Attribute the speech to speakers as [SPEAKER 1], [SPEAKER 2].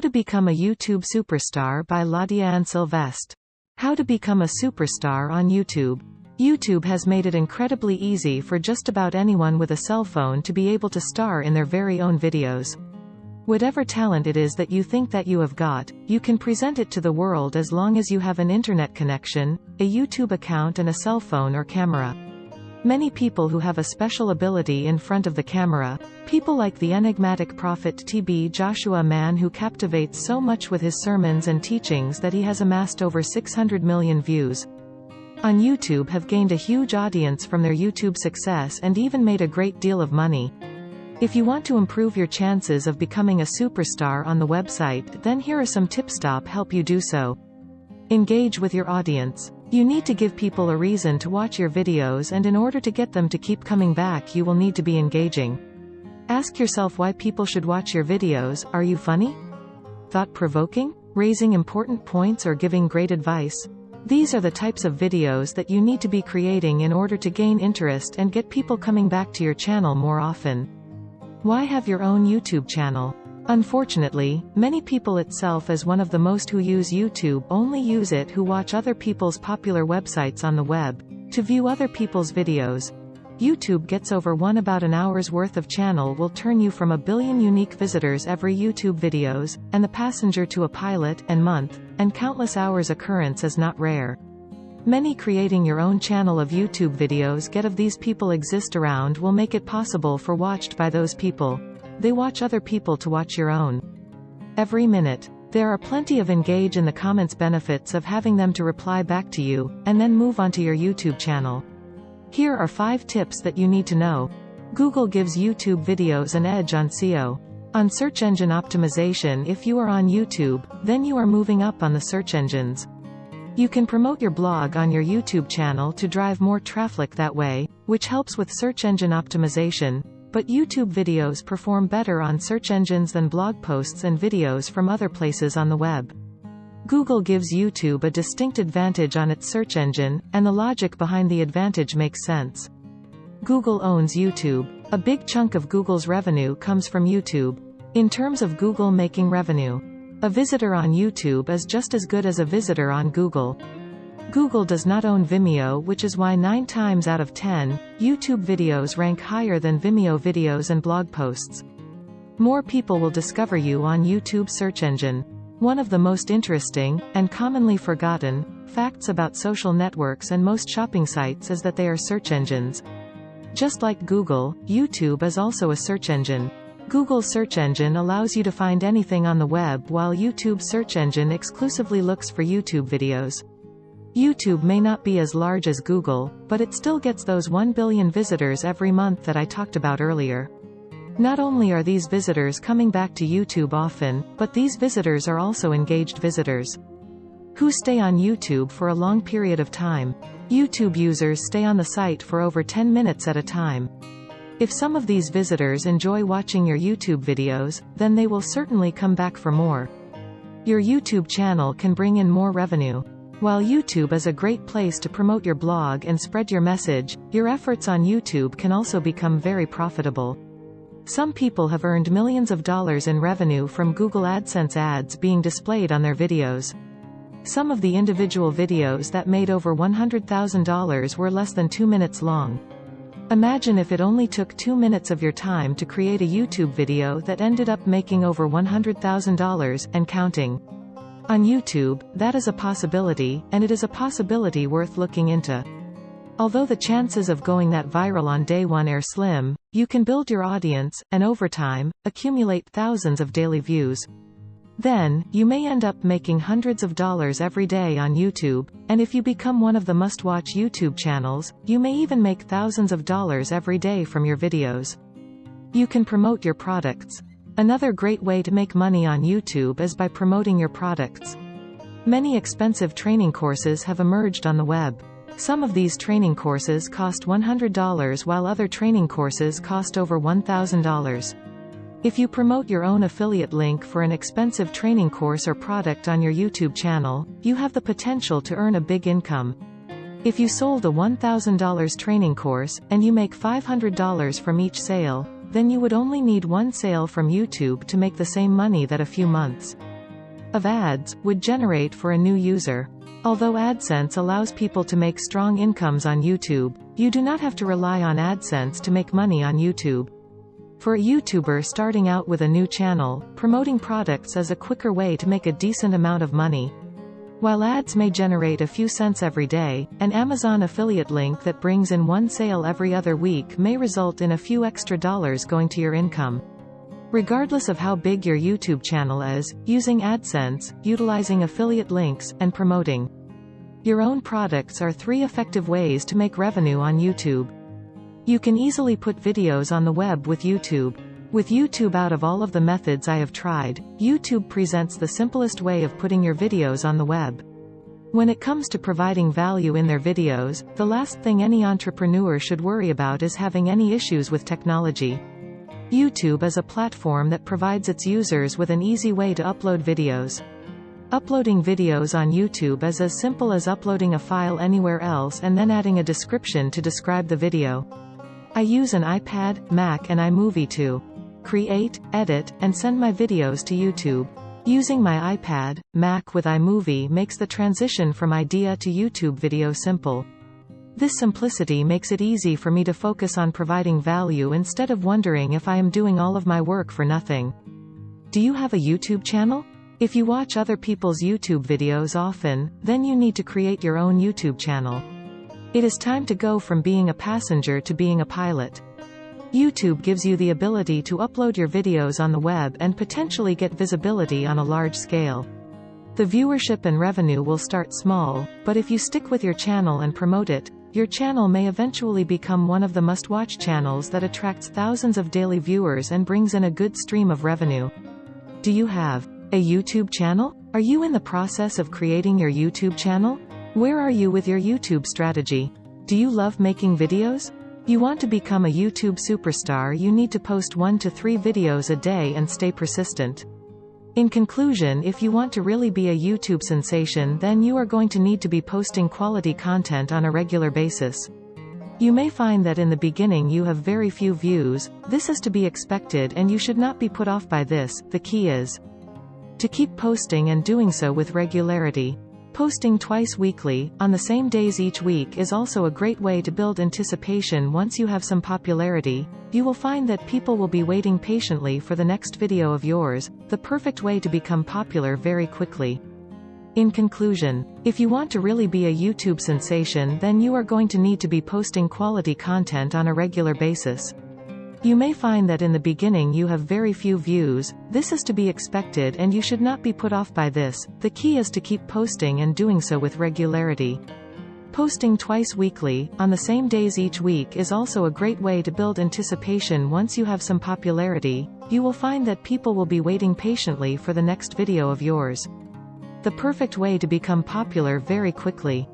[SPEAKER 1] to Become a YouTube Superstar by Laudiaann. How to become a superstar on YouTube. YouTube has made it incredibly easy for just about anyone with a cell phone to be able to star in their very own videos. Whatever talent it is that you think that you have got, you can present it to the world as long as you have an internet connection, a YouTube account and a cell phone or camera. Many people who have a special ability in front of the camera, people like the enigmatic prophet TB Joshua, man who captivates so much with his sermons and teachings that he has amassed over 600 million views on YouTube, have gained a huge audience from their YouTube success and even made a great deal of money. If you want to improve your chances of becoming a superstar on the website, then here are some tips to help you do so. Engage with your audience. You need to give people a reason to watch your videos, and in order to get them to keep coming back, you will need to be engaging. Ask yourself why people should watch your videos. Are you funny? Thought-provoking? Raising important points or giving great advice? These are the types of videos that you need to be creating in order to gain interest and get people coming back to your channel more often. Why have your own YouTube channel? Unfortunately, many people itself as one of the most who use YouTube only use it who watch other people's popular websites on the web, to view other people's videos. YouTube gets over about an hour's worth of channel will turn you from 1 billion unique visitors every YouTube videos, and the passenger to a pilot, and month, and countless hours occurrence is not rare. Many creating your own channel of YouTube videos get of these people exist around will make it possible for watched by those people. They watch other people to watch your own. Every minute. There are plenty of engage in the comments benefits of having them to reply back to you, and then move on to your YouTube channel. Here are 5 tips that you need to know. Google gives YouTube videos an edge on SEO. On search engine optimization. If you are on YouTube, then you are moving up on the search engines. You can promote your blog on your YouTube channel to drive more traffic that way, which helps with search engine optimization. But YouTube videos perform better on search engines than blog posts and videos from other places on the web. Google gives YouTube a distinct advantage on its search engine, and the logic behind the advantage makes sense. Google owns YouTube. A big chunk of Google's revenue comes from YouTube. In terms of Google making revenue, a visitor on YouTube is just as good as a visitor on Google. Google does not own Vimeo, which is why 9 times out of 10, YouTube videos rank higher than Vimeo videos and blog posts. More people will discover you on YouTube search engine. One of the most interesting, and commonly forgotten, facts about social networks and most shopping sites is that they are search engines. Just like Google, YouTube is also a search engine. Google's search engine allows you to find anything on the web, while YouTube's search engine exclusively looks for YouTube videos. YouTube may not be as large as Google, but it still gets those 1 billion visitors every month that I talked about earlier. Not only are these visitors coming back to YouTube often, but these visitors are also engaged visitors who stay on YouTube for a long period of time. YouTube users stay on the site for over 10 minutes at a time. If some of these visitors enjoy watching your YouTube videos, then they will certainly come back for more. Your YouTube channel can bring in more revenue. While YouTube is a great place to promote your blog and spread your message, your efforts on YouTube can also become very profitable. Some people have earned millions of dollars in revenue from Google AdSense ads being displayed on their videos. Some of the individual videos that made over $100,000 were less than 2 minutes long. Imagine if it only took 2 minutes of your time to create a YouTube video that ended up making over $100,000, and counting. On YouTube, that is a possibility, and it is a possibility worth looking into. Although the chances of going that viral on day one are slim, you can build your audience, and over time, accumulate thousands of daily views. Then, you may end up making hundreds of dollars every day on YouTube, and if you become one of the must-watch YouTube channels, you may even make thousands of dollars every day from your videos. You can promote your products. Another great way to make money on YouTube is by promoting your products. Many expensive training courses have emerged on the web. Some of these training courses cost $100 while other training courses cost over $1,000. If you promote your own affiliate link for an expensive training course or product on your YouTube channel, you have the potential to earn a big income. If you sold a $1,000 training course, and you make $500 from each sale, then you would only need one sale from YouTube to make the same money that a few months of ads would generate for a new user. Although AdSense allows people to make strong incomes on YouTube, you do not have to rely on AdSense to make money on YouTube. For a YouTuber starting out with a new channel, promoting products is a quicker way to make a decent amount of money. While ads may generate a few cents every day, an Amazon affiliate link that brings in one sale every other week may result in a few extra dollars going to your income. Regardless of how big your YouTube channel is, using AdSense, utilizing affiliate links, and promoting your own products are 3 effective ways to make revenue on YouTube. You can easily put videos on the web with YouTube. With YouTube, out of all of the methods I have tried, YouTube presents the simplest way of putting your videos on the web. When it comes to providing value in their videos, the last thing any entrepreneur should worry about is having any issues with technology. YouTube is a platform that provides its users with an easy way to upload videos. Uploading videos on YouTube is as simple as uploading a file anywhere else and then adding a description to describe the video. I use an iPad, Mac and iMovie to create, edit, and send my videos to YouTube. Using my iPad, Mac with iMovie makes the transition from idea to YouTube video simple. This simplicity makes it easy for me to focus on providing value instead of wondering if I am doing all of my work for nothing. Do you have a YouTube channel? If you watch other people's YouTube videos often, then you need to create your own YouTube channel. It is time to go from being a passenger to being a pilot. YouTube gives you the ability to upload your videos on the web and potentially get visibility on a large scale. The viewership and revenue will start small, but if you stick with your channel and promote it, your channel may eventually become one of the must-watch channels that attracts thousands of daily viewers and brings in a good stream of revenue. Do you have a YouTube channel? Are you in the process of creating your YouTube channel? Where are you with your YouTube strategy? Do you love making videos? You want to become a YouTube superstar? You need to post 1 to 3 videos a day and stay persistent. In conclusion, if you want to really be a YouTube sensation, then you are going to need to be posting quality content on a regular basis. You may find that in the beginning you have very few views. This is to be expected and you should not be put off by this. The key is to keep posting and doing so with regularity. Posting twice weekly, on the same days each week, is also a great way to build anticipation. Once you have some popularity, you will find that people will be waiting patiently for the next video of yours, the perfect way to become popular very quickly. In conclusion, if you want to really be a YouTube sensation, then you are going to need to be posting quality content on a regular basis. You may find that in the beginning you have very few views. This is to be expected and you should not be put off by this. The key is to keep posting and doing so with regularity. Posting twice weekly, on the same days each week, is also a great way to build anticipation. Once you have some popularity, you will find that people will be waiting patiently for the next video of yours. The perfect way to become popular very quickly.